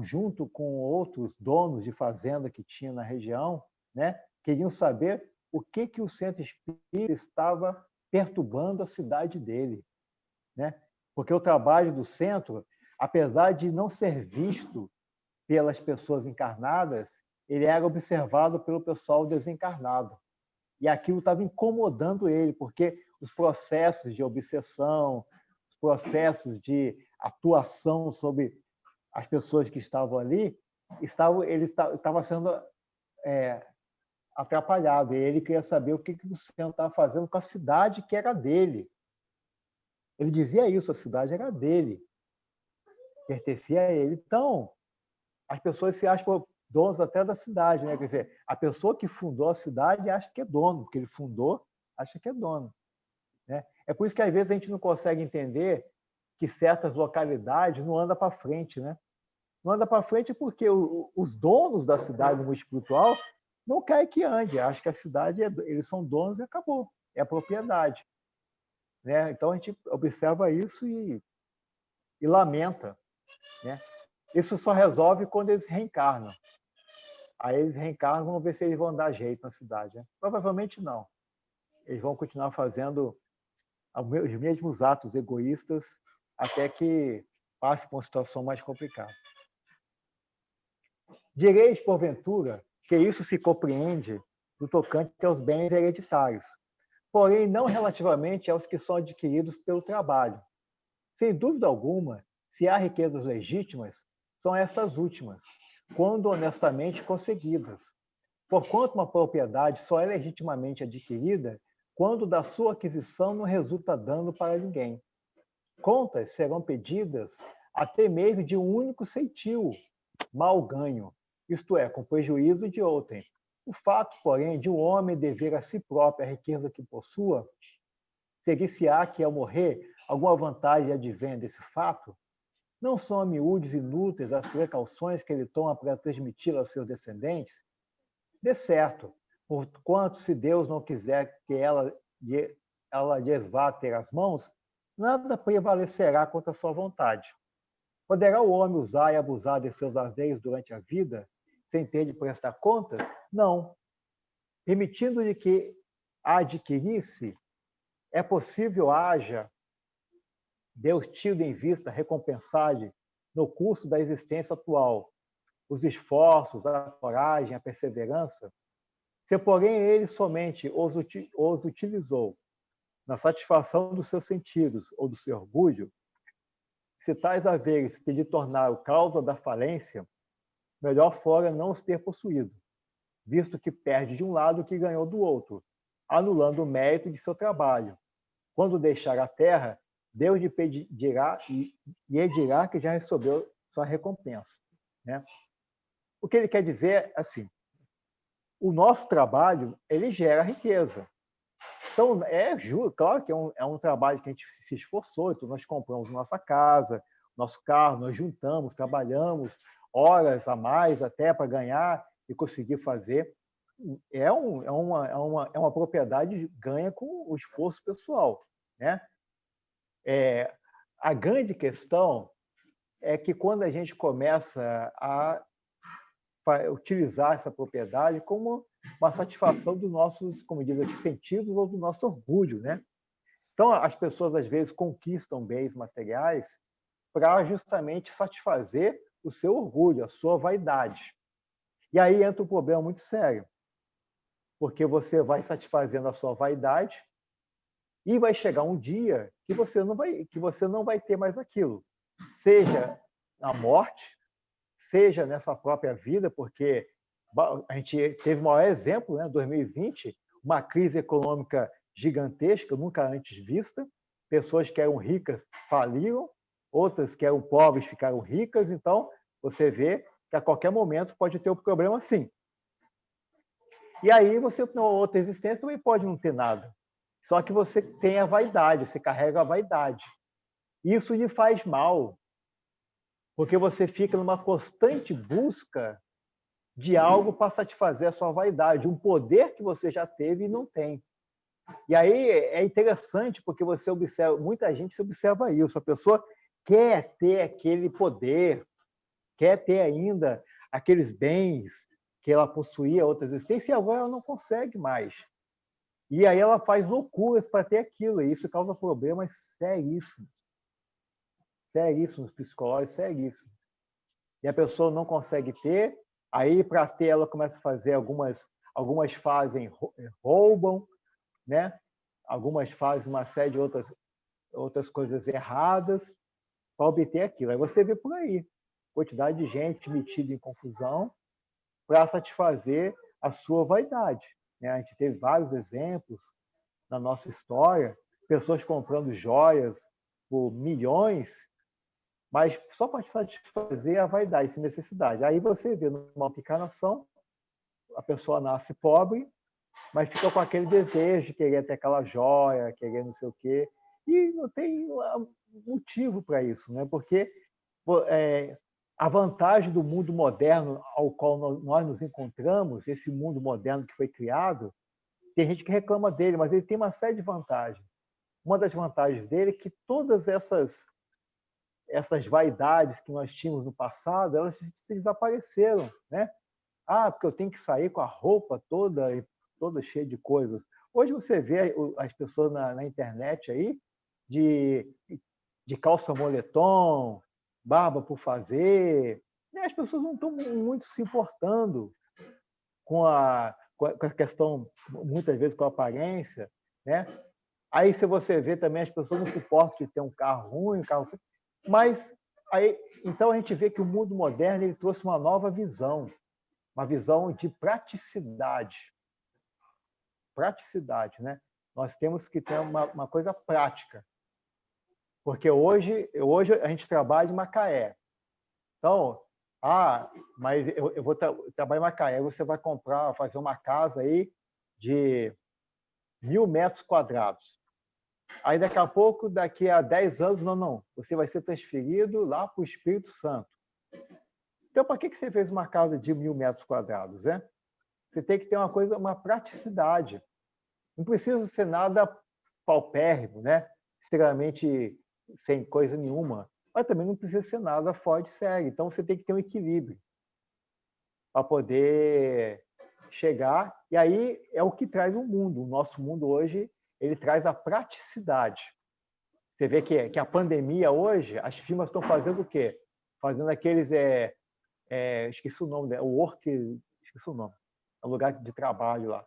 junto com outros donos de fazenda que tinha na região, né, queriam saber o que o centro espírita estava perturbando a cidade dele, né? Porque o trabalho do centro, apesar de não ser visto pelas pessoas encarnadas, ele era observado pelo pessoal desencarnado. E aquilo estava incomodando ele, porque os processos de obsessão, os processos de atuação sobre as pessoas que estavam ali, ele estava sendo atrapalhado. E ele queria saber o que o centro estava fazendo com a cidade que era dele. Ele dizia isso, a cidade era dele, pertencia a ele. Então, as pessoas se acham donos até da cidade, né? Quer dizer, a pessoa que fundou a cidade acha que é dono, porque ele fundou, acha que é dono, né? É por isso que às vezes a gente não consegue entender que certas localidades não andam para frente, né? Não anda para frente porque os donos da cidade no mundo espiritual não querem que ande. Acho que a cidade, eles são donos e acabou. É a propriedade, né? Então a gente observa isso e lamenta, né? Isso só resolve quando eles reencarnam. Aí eles reencarnam, vamos ver se eles vão dar jeito na cidade, né? Provavelmente não. Eles vão continuar fazendo os mesmos atos egoístas até que passe por uma situação mais complicada. Direis, porventura, que isso se compreende no tocante aos bens hereditários, porém não relativamente aos que são adquiridos pelo trabalho. Sem dúvida alguma, se há riquezas legítimas, são essas últimas, quando honestamente conseguidas. Porquanto uma propriedade só é legitimamente adquirida quando da sua aquisição não resulta dano para ninguém. Contas serão pedidas até mesmo de um único ceitil, mal ganho, isto é, com prejuízo de outrem. O fato, porém, de um homem dever a si próprio a riqueza que possua, seguir-se-á que, ao morrer, alguma vantagem advém desse fato? Não são a miúdes inúteis as precauções que ele toma para transmiti-la aos seus descendentes? De certo, porquanto se Deus não quiser que ela lhes vá ter as mãos, nada prevalecerá contra a sua vontade. Poderá o homem usar e abusar de seus haveres durante a vida, sem ter de prestar contas? Não. Permitindo-lhe que a adquirisse, é possível haja Deus tido em vista recompensar-lhe, no curso da existência atual, os esforços, a coragem, a perseverança, se, porém, ele somente os utilizou na satisfação dos seus sentidos ou do seu orgulho, se tais haveres que lhe tornaram causa da falência, melhor fora não os ter possuído, visto que perde de um lado o que ganhou do outro, anulando o mérito de seu trabalho. Quando deixar a terra, Deus lhe pedirá e lhe dirá que já recebeu sua recompensa, né? O que ele quer dizer é assim: o nosso trabalho ele gera riqueza. Então, claro que é um trabalho que a gente se esforçou, então nós compramos nossa casa, nosso carro, nós juntamos, trabalhamos horas a mais até para ganhar e conseguir fazer. É uma propriedade ganha com o esforço pessoal, né? A grande questão é que quando a gente começa a utilizar essa propriedade como uma satisfação dos nossos, como diz aqui, sentidos ou do nosso orgulho, né? Então, as pessoas às vezes conquistam bens materiais para justamente satisfazer o seu orgulho, a sua vaidade. E aí entra um problema muito sério, porque você vai satisfazendo a sua vaidade e vai chegar um dia que você não vai ter mais aquilo, seja na morte, seja nessa própria vida, porque a gente teve o maior exemplo, né, 2020, uma crise econômica gigantesca, nunca antes vista, pessoas que eram ricas faliram, outras que eram pobres ficaram ricas, então você vê que a qualquer momento pode ter um problema assim. E aí você, na outra existência, também pode não ter nada. Só que você tem a vaidade, você carrega a vaidade. Isso lhe faz mal, porque você fica numa constante busca de algo para satisfazer a sua vaidade, um poder que você já teve e não tem. E aí é interessante, porque você observa, muita gente observa isso, a pessoa quer ter aquele poder, quer ter ainda aqueles bens que ela possuía outras existências, e agora ela não consegue mais. E aí ela faz loucuras para ter aquilo, e isso causa problemas seríssimos. Seríssimos psicológicos, seríssimos. E a pessoa não consegue ter, aí para ter ela começa a fazer algumas fazem, roubam, né? Algumas fazem uma série de outras coisas erradas para obter aquilo. Aí você vê por aí, quantidade de gente metida em confusão para satisfazer a sua vaidade, né? A gente teve vários exemplos na nossa história, pessoas comprando joias por milhões, mas só para satisfazer a vaidade, essa necessidade. Aí você vê numa encarnação, a pessoa nasce pobre, mas fica com aquele desejo de querer ter aquela joia, querer não sei o quê, e não tem motivo para isso, né? Porque a vantagem do mundo moderno ao qual nós nos encontramos, esse mundo moderno que foi criado, tem gente que reclama dele, mas ele tem uma série de vantagens. Uma das vantagens dele é que todas essas vaidades que nós tínhamos no passado, elas se desapareceram, né? Ah, porque eu tenho que sair com a roupa toda cheia de coisas. Hoje você vê as pessoas na internet aí de calça moletom, barba por fazer, e as pessoas não estão muito se importando com a questão, muitas vezes com a aparência, né? Aí se você vê também as pessoas não se importam de ter um carro ruim, mas Aí, então a gente vê que o mundo moderno ele trouxe uma nova visão, uma visão de praticidade. Praticidade, né? Nós temos que ter uma coisa prática. Porque hoje a gente trabalha em Macaé. Então, mas eu vou trabalhar em Macaé, você vai fazer uma casa aí de 1.000 metros quadrados. Aí, daqui a pouco, daqui a 10 anos, não, você vai ser transferido lá para o Espírito Santo. Então, para que você fez uma casa de 1.000 metros quadrados, né? Você tem que ter uma praticidade. Não precisa ser nada paupérrimo, né? Extremamente sem coisa nenhuma, mas também não precisa ser nada fora de série. Então, você tem que ter um equilíbrio para poder chegar. E aí é o que traz o mundo. O nosso mundo hoje, ele traz a praticidade. Você vê que a pandemia hoje, as firmas estão fazendo o quê? Fazendo aqueles... esqueci o nome, esqueci o nome. É um lugar de trabalho lá.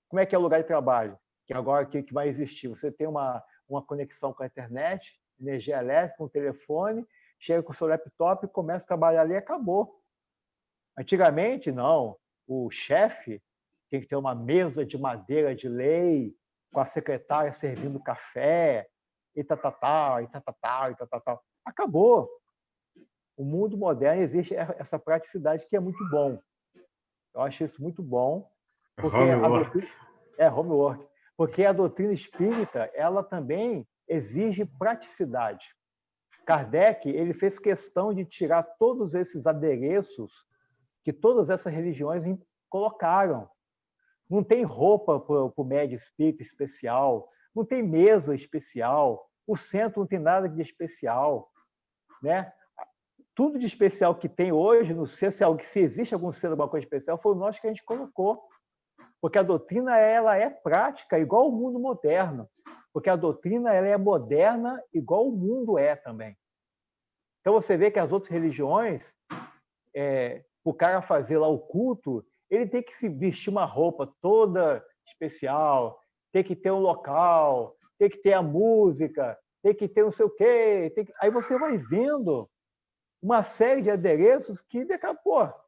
Como é que é o lugar de trabalho? Que agora que vai existir? Você tem uma conexão com a internet, energia elétrica, um telefone, chega com o seu laptop, começa a trabalhar ali e acabou. Antigamente, não. O chefe tem que ter uma mesa de madeira de lei, com a secretária servindo café, e tal. Acabou. O mundo moderno existe essa praticidade que é muito bom. Eu acho isso muito bom. Porque homework. Porque a doutrina espírita, ela também exige praticidade. Kardec, ele fez questão de tirar todos esses adereços que todas essas religiões colocaram. Não tem roupa para o médium espírita especial, não tem mesa especial, o centro não tem nada de especial, né? Tudo de especial que tem hoje, não sei se existe algum ser, alguma coisa especial, foi nós que a gente colocou. Porque a doutrina ela é prática, igual o mundo moderno. Porque a doutrina ela é moderna, igual o mundo é também. Então você vê que as outras religiões, o cara fazer lá o culto, ele tem que se vestir uma roupa toda especial, tem que ter um local, tem que ter a música, tem que ter não sei o quê. Aí você vai vendo uma série de adereços que daqui a pouco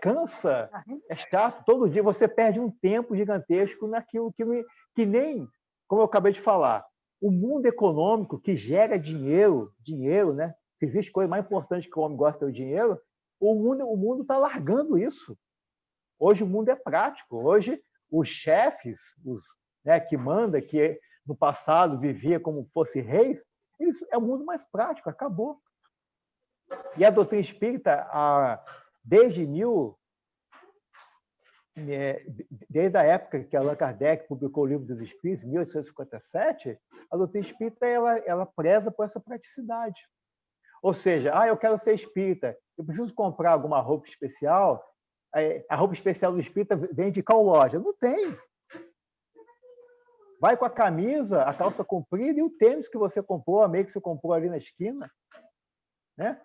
cansa, é chato. Todo dia você perde um tempo gigantesco naquilo que nem, como eu acabei de falar, o mundo econômico que gera dinheiro, né? Se existe coisa mais importante que o homem gosta do dinheiro, o mundo está largando isso. Hoje o mundo é prático. Hoje os chefes, que manda, que no passado vivia como fosse reis, é o mundo mais prático, acabou. E a doutrina espírita, desde a época que Allan Kardec publicou o Livro dos Espíritos, em 1857, a doutrina espírita ela preza por essa praticidade. Ou seja, eu quero ser espírita, eu preciso comprar alguma roupa especial, a roupa especial do espírita vem de qual loja? Não tem. Vai com a camisa, a calça comprida e o tênis que você comprou, a meia que você comprou ali na esquina, né?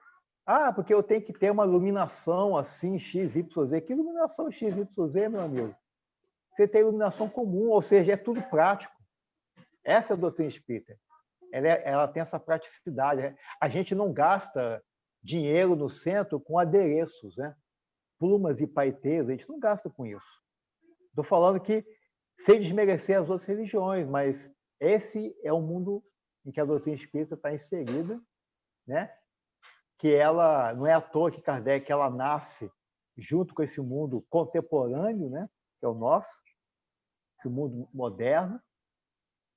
Porque eu tenho que ter uma iluminação assim, XYZ. Que iluminação XYZ, meu amigo? Você tem iluminação comum, ou seja, é tudo prático. Essa é a doutrina espírita. Ela tem essa praticidade. A gente não gasta dinheiro no centro com adereços, né? Plumas e paetês, a gente não gasta com isso. Estou falando que, sem desmerecer as outras religiões, mas esse é o mundo em que a doutrina espírita está inserida, né? Que ela não é à toa que Kardec ela nasce junto com esse mundo contemporâneo, né, que é o nosso, esse mundo moderno,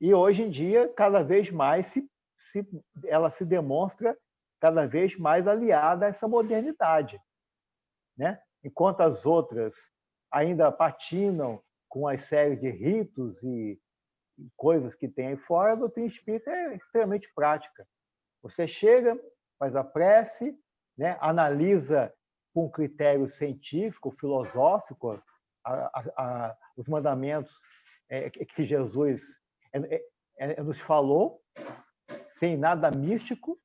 e hoje em dia cada vez mais ela se demonstra cada vez mais aliada a essa modernidade, né? Enquanto as outras ainda patinam com as séries de ritos e coisas que tem aí fora, a doutrina espírita é extremamente prática. Você chega, faz a prece, né? Analisa com um critério científico, filosófico, os mandamentos que Jesus nos falou, sem nada místico,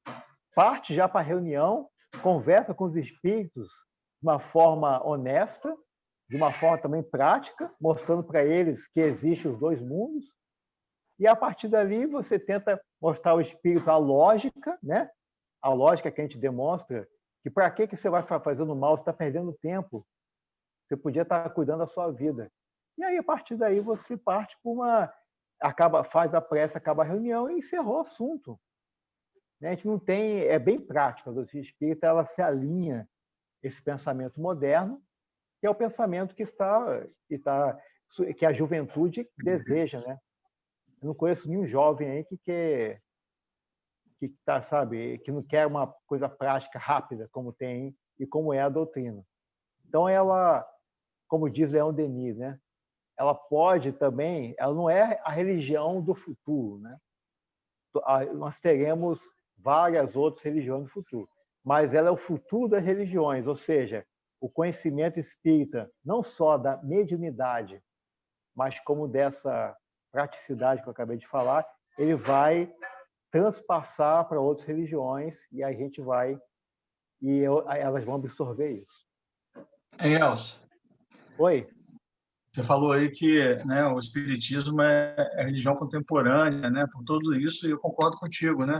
parte já para a reunião, conversa com os espíritos de uma forma honesta, de uma forma também prática, mostrando para eles que existem os dois mundos, e a partir dali você tenta mostrar ao espírito a lógica, né? a lógica que a gente demonstra, que para que você vai fazendo mal? Você está perdendo tempo. Você podia estar cuidando da sua vida. E aí, a partir daí, você parte por faz a prece, acaba a reunião e encerrou o assunto. A gente não tem... É bem prático. A doutrina espírita, ela se alinha esse pensamento moderno, que é o pensamento que a juventude deseja, né? Eu não conheço nenhum jovem aí sabe, que não quer uma coisa prática, rápida, como tem e como é a doutrina. Então, ela, como diz Leon Denis, né? Ela pode também, ela não é a religião do futuro, né? Nós teremos várias outras religiões no futuro, mas ela é o futuro das religiões, ou seja, o conhecimento espírita, não só da mediunidade, mas como dessa praticidade que eu acabei de falar, ele vai transpassar para outras religiões e elas vão absorver isso. Elcio, Oi? você falou aí que, né, o espiritismo é religião contemporânea, né, por tudo isso, e eu concordo contigo, né?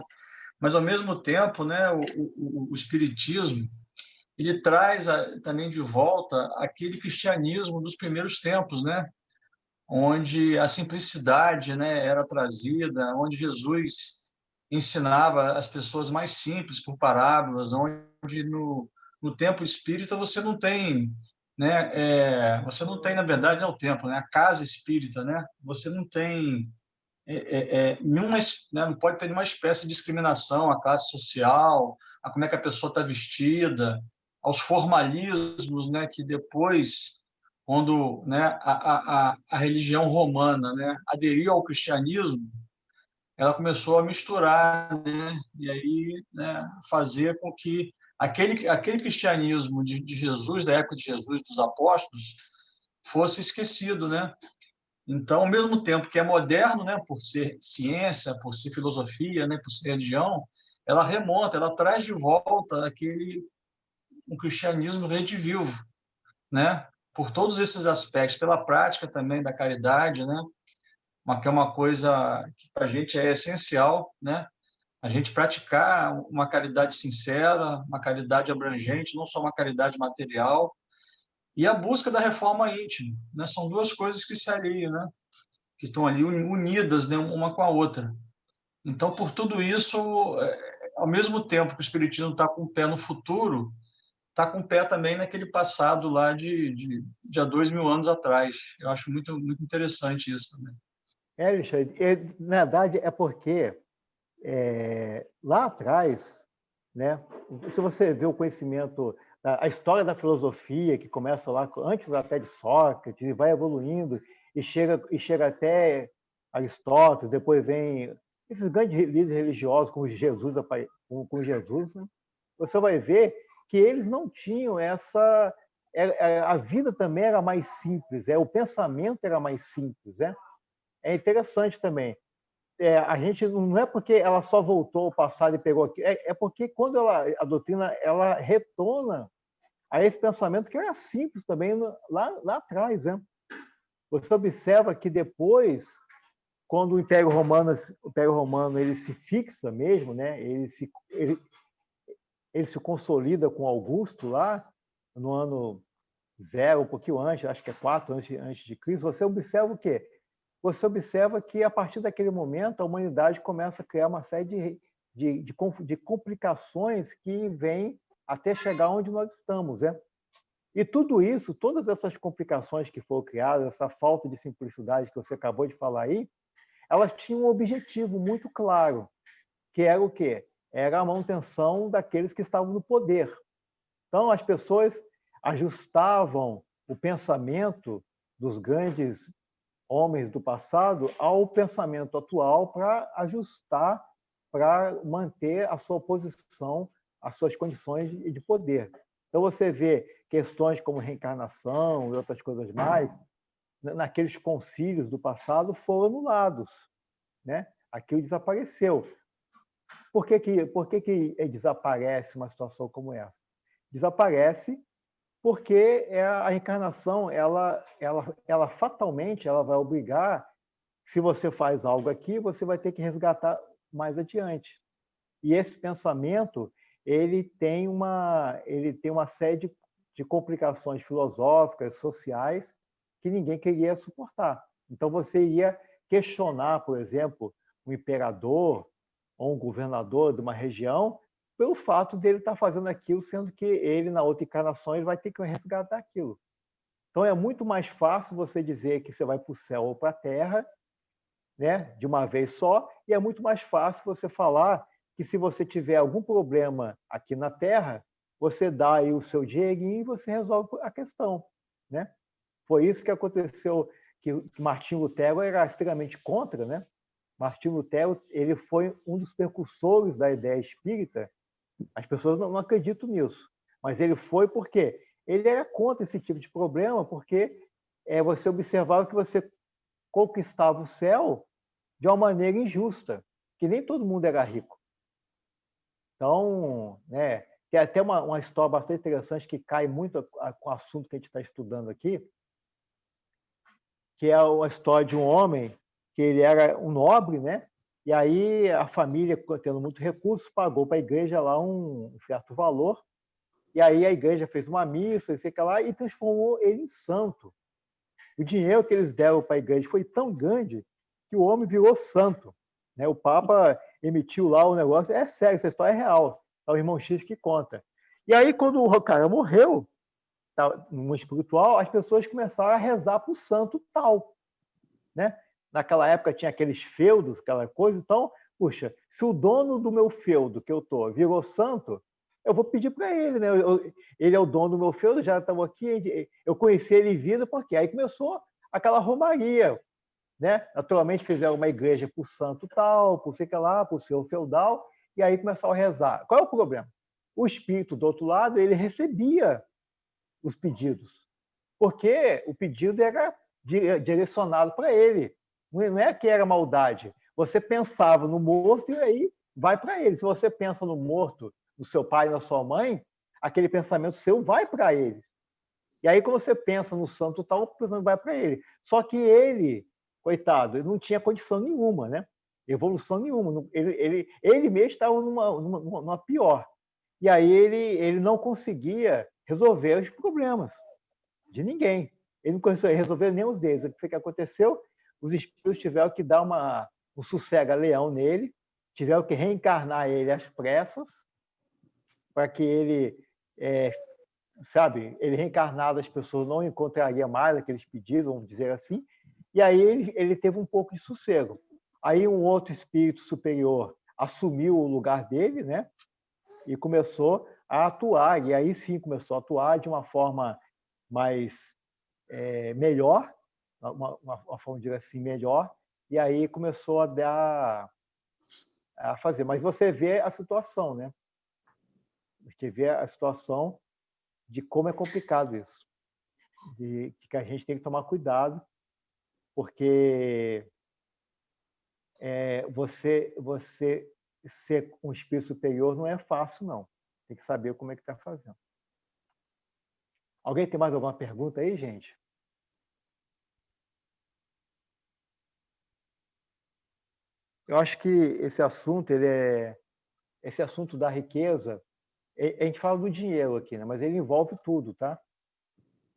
Mas, ao mesmo tempo, né, o espiritismo, ele traz também de volta aquele cristianismo dos primeiros tempos, né? Onde a simplicidade, né, era trazida, onde Jesus ensinava as pessoas mais simples por parábolas, onde no tempo espírita você não tem, né, você não tem, na verdade, não é o tempo, né, a casa espírita, né, você não tem nenhuma, né, não pode ter nenhuma espécie de discriminação à classe social, a como é que a pessoa está vestida, aos formalismos, né, que depois, quando, né, a religião romana, né, aderiu ao cristianismo, ela começou a misturar, né, e aí, né, fazer com que aquele cristianismo de Jesus, da época de Jesus, dos apóstolos, fosse esquecido, né? Então, ao mesmo tempo que é moderno, né, por ser ciência, por ser filosofia, né, por ser religião, ela remonta, ela traz de volta um cristianismo redivivo, né, por todos esses aspectos, pela prática também da caridade, né, que é uma coisa que para a gente é essencial, né, a gente praticar uma caridade sincera, uma caridade abrangente, não só uma caridade material, e a busca da reforma íntima, né, são duas coisas que se aliam, né, que estão ali unidas, né, uma com a outra. Então, por tudo isso, ao mesmo tempo que o Espiritismo está com o pé no futuro, está com o pé também naquele passado lá há 2.000 anos atrás. Eu acho muito, muito interessante isso também. Alexandre, na verdade é porque lá atrás, né, se você vê o conhecimento, a história da filosofia, que começa lá antes até de Sócrates, e vai evoluindo, e chega até Aristóteles, depois vem esses grandes líderes religiosos, como Jesus, né? Você vai ver que eles não tinham essa... A vida também era mais simples, o pensamento era mais simples, né? É interessante também. A gente não é porque ela só voltou ao passado e pegou aqui, é porque quando a doutrina ela retorna a esse pensamento que era simples também lá atrás, né? Você observa que depois, quando o Império Romano ele se fixa mesmo, né? Ele se consolida com Augusto lá no ano 0, um pouquinho antes, acho que é 4 antes de Cristo. Você observa o quê? Você observa que, a partir daquele momento, a humanidade começa a criar uma série de complicações que vêm até chegar onde nós estamos, né? E tudo isso, todas essas complicações que foram criadas, essa falta de simplicidade que você acabou de falar aí, elas tinham um objetivo muito claro, que era o quê? Era a manutenção daqueles que estavam no poder. Então, as pessoas ajustavam o pensamento dos grandes homens do passado ao pensamento atual para ajustar, para manter a sua posição, as suas condições de poder. Então, você vê questões como reencarnação e outras coisas mais, naqueles concílios do passado, foram anulados, né? Aquilo desapareceu. Por que desaparece uma situação como essa? Desaparece porque a reencarnação, ela fatalmente ela vai obrigar, se você faz algo aqui, você vai ter que resgatar mais adiante. E esse pensamento ele tem uma série de complicações filosóficas, sociais, que ninguém queria suportar. Então, você ia questionar, por exemplo, um imperador ou um governador de uma região pelo fato dele estar fazendo aquilo, sendo que ele, na outra encarnação, ele vai ter que resgatar aquilo. Então, é muito mais fácil você dizer que você vai para o céu ou para a terra, né, de uma vez só, e é muito mais fácil você falar que se você tiver algum problema aqui na Terra, você dá aí o seu dinheirinho e você resolve a questão, né? Foi isso que aconteceu, que Martinho Lutero era extremamente contra, né? Martinho Lutero, ele foi um dos precursores da ideia espírita. As pessoas não acreditam nisso, mas ele foi porque ele era contra esse tipo de problema, porque você observava que você conquistava o céu de uma maneira injusta, que nem todo mundo era rico. Então, né, tem até uma história bastante interessante que cai muito com o assunto que a gente está estudando aqui, que é a história de um homem que ele era um nobre, né? E aí a família, tendo muito recurso, pagou para a igreja lá um certo valor, e aí a igreja fez uma missa, sei lá, e transformou ele em santo. O dinheiro que eles deram para a igreja foi tão grande que o homem virou santo, né? O Papa emitiu lá o negócio, é sério, essa história é real, é o irmão X que conta. E aí, quando o cara morreu, no mundo espiritual, as pessoas começaram a rezar para o santo tal, né? Naquela época tinha aqueles feudos, aquela coisa, então, puxa, se o dono do meu feudo que eu tô virou santo, eu vou pedir para ele, né? Ele é o dono do meu feudo, já estamos aqui, eu conheci ele em vida, porque aí começou aquela romaria, né? Naturalmente fizeram uma igreja para o santo tal, por sei que lá, para o seu feudal, e aí começaram a rezar. Qual é o problema? O espírito do outro lado, ele recebia os pedidos, porque o pedido era direcionado para ele. Não é que era maldade. Você pensava no morto e aí vai para ele. Se você pensa no morto, no seu pai e na sua mãe, aquele pensamento seu vai para eles. E aí, quando você pensa no santo tal, o pensamento vai para ele. Só que ele, coitado, ele não tinha condição nenhuma, né? Evolução nenhuma. Ele mesmo estava numa pior. E aí ele não conseguia resolver os problemas de ninguém. Ele não conseguiu resolver nem os deles. O que aconteceu? Os espíritos tiveram que dar um sossega-leão nele, tiveram que reencarnar ele às pressas, para que ele, ele reencarnado, as pessoas não encontrariam mais aqueles pedidos, vamos dizer assim, e aí ele teve um pouco de sossego. Aí um outro espírito superior assumiu o lugar dele, né? E começou a atuar, e aí sim começou a atuar de uma forma mais melhor, uma forma de dizer assim, melhor, e aí começou a fazer. Mas você vê a situação, né? Você vê a situação de como é complicado isso, de que a gente tem que tomar cuidado, porque você ser um espírito superior não é fácil, não. Tem que saber como é que está fazendo. Alguém tem mais alguma pergunta aí, gente? Eu acho que esse assunto, esse assunto da riqueza, a gente fala do dinheiro aqui, né? Mas ele envolve tudo, tá?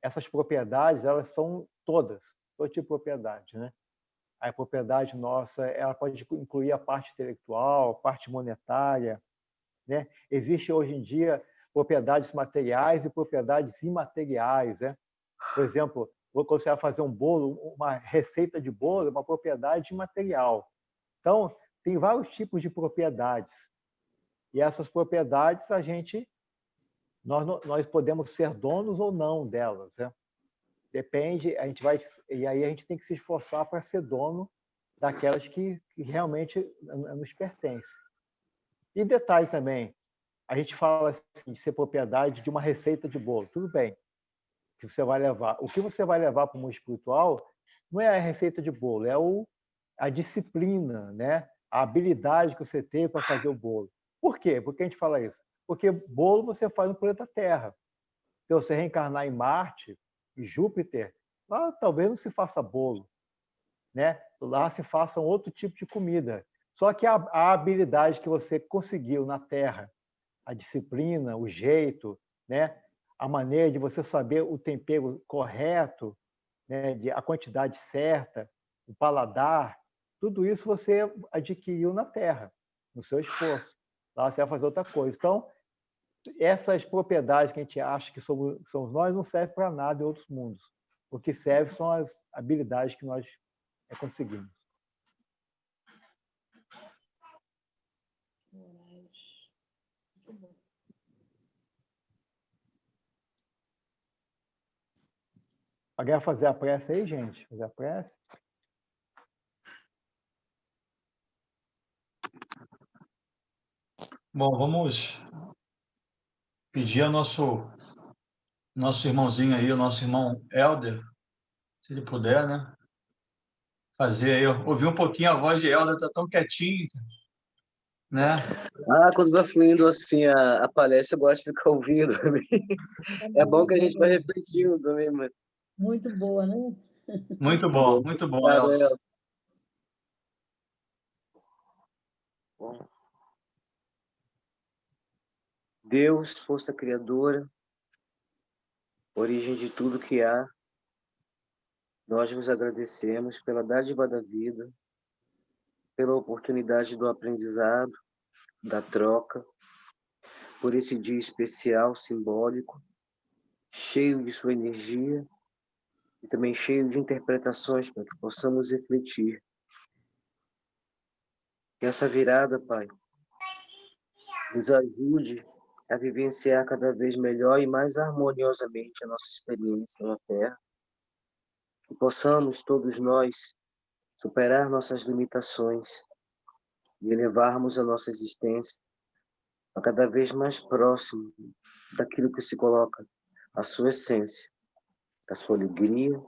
Essas propriedades, elas são todo tipo de propriedade, né? A propriedade nossa, ela pode incluir a parte intelectual, a parte monetária, né? Existe hoje em dia propriedades materiais e propriedades imateriais, né? Por exemplo, quando você vai fazer um bolo, uma receita de bolo é uma propriedade imaterial. Então, tem vários tipos de propriedades. E essas propriedades, nós podemos ser donos ou não delas, né? Depende, e aí a gente tem que se esforçar para ser dono daquelas que realmente nos pertencem. E detalhe também, a gente fala assim, de ser propriedade de uma receita de bolo, tudo bem, que você vai levar. O que você vai levar para o mundo espiritual não é a receita de bolo, é a disciplina, né? A habilidade que você tem para fazer o bolo. Por quê? Por que a gente fala isso? Porque bolo você faz no planeta Terra. Se você reencarnar em Marte e Júpiter, lá talvez não se faça bolo, né? Lá se faça um outro tipo de comida. Só que a habilidade que você conseguiu na Terra, a disciplina, o jeito, né? A maneira de você saber o tempero correto, né? A quantidade certa, o paladar, tudo isso você adquiriu na Terra, no seu esforço. Lá você vai fazer outra coisa. Então, essas propriedades que a gente acha que somos nós não servem para nada em outros mundos. O que serve são as habilidades que nós conseguimos. Alguém vai fazer a prece aí, gente? Fazer a prece? Bom, vamos pedir ao nosso irmãozinho aí, o nosso irmão Helder, se ele puder, né? Fazer aí, ouvir um pouquinho a voz de Helder, tá tão quietinho, né? Ah, quando vai fluindo assim a palestra, eu gosto de ficar ouvindo também. É bom que a gente vai refletindo também, mas... Muito boa, né? Muito bom, Obrigado, Elcio. Bom. Deus, força criadora, origem de tudo que há, nós vos agradecemos pela dádiva da vida, pela oportunidade do aprendizado, da troca, por esse dia especial, simbólico, cheio de sua energia e também cheio de interpretações para que possamos refletir. Que essa virada, Pai, nos ajude a vivenciar cada vez melhor e mais harmoniosamente a nossa experiência na Terra. Que possamos, todos nós, superar nossas limitações e elevarmos a nossa existência a cada vez mais próximo daquilo que se coloca a sua essência, a sua alegria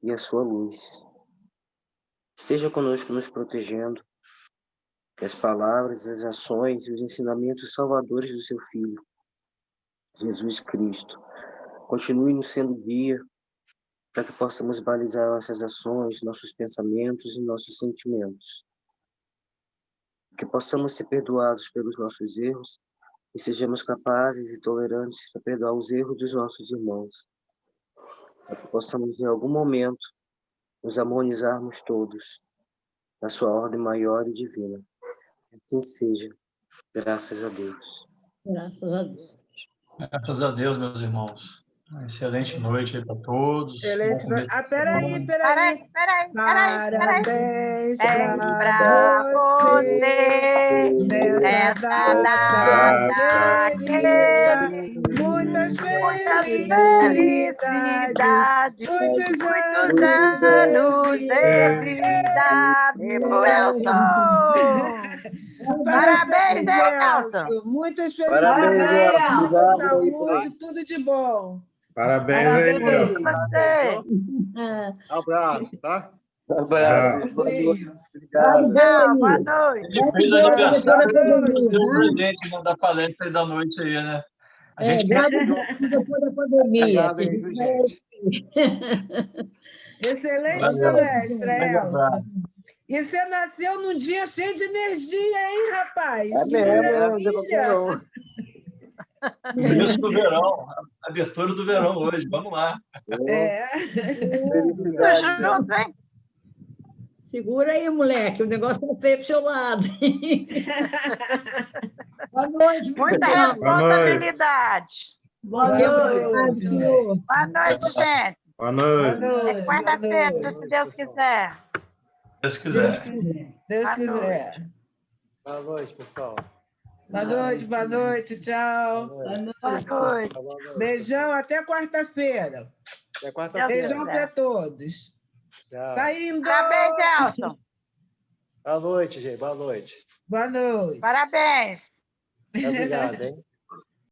e a sua luz. Esteja conosco nos protegendo, que as palavras, as ações e os ensinamentos salvadores do seu Filho, Jesus Cristo, continue nos sendo guia para que possamos balizar nossas ações, nossos pensamentos e nossos sentimentos. Que possamos ser perdoados pelos nossos erros e sejamos capazes e tolerantes para perdoar os erros dos nossos irmãos. Para que possamos, em algum momento, nos harmonizarmos todos na sua ordem maior e divina. Assim seja, graças a Deus. Graças a Deus. Graças a Deus, meus irmãos. Uma excelente noite aí para todos. Excelente. Bom começo de Peraí. semana. Parabéns pra pra você você nessa essa data data querida. querida. Muitas Muitas felicidades, felicidades, muitos muitos anos anos de de vida. vida. Elson! Parabéns, Elson! Elcio. Muitas Parabéns, felicidades, Elcio. muita Obrigado aí, pai. saúde, tudo de bom. Parabéns aí, Parabéns Elcio. pra você! Abraço, tá? Um abraço. Boa noite. Obrigado. Tchau, boa noite! A gente fez o aniversário do seu presente da palestra aí da noite aí, né? A gente Depois da pandemia. Obrigado aí, viu, gente? Excelente Valeu. palestra, Grande abraço. Elcio. E você nasceu num dia cheio de energia, hein, rapaz? É Que mesmo, não deu maravilha! não. Início do verão, abertura do verão hoje, vamos lá. É. Felicidade. Tamo junto, hein? Segura aí, moleque. O negócio tá feio pro seu lado. Boa noite, Muita pessoal. responsabilidade. Boa noite. noite, senhor. Boa noite, gente. Boa Boa noite. É noite. quarta-feira, se Deus quiser. Se quiser. Deus Boa quiser. Boa noite, pessoal. Boa noite, tchau. Boa noite. Beijão, até quarta-feira. Até quarta-feira. Beijão para todos. Tchau. Saindo! Parabéns, Elson. Boa noite, gente. Boa noite. Boa noite. Parabéns. Obrigado, hein?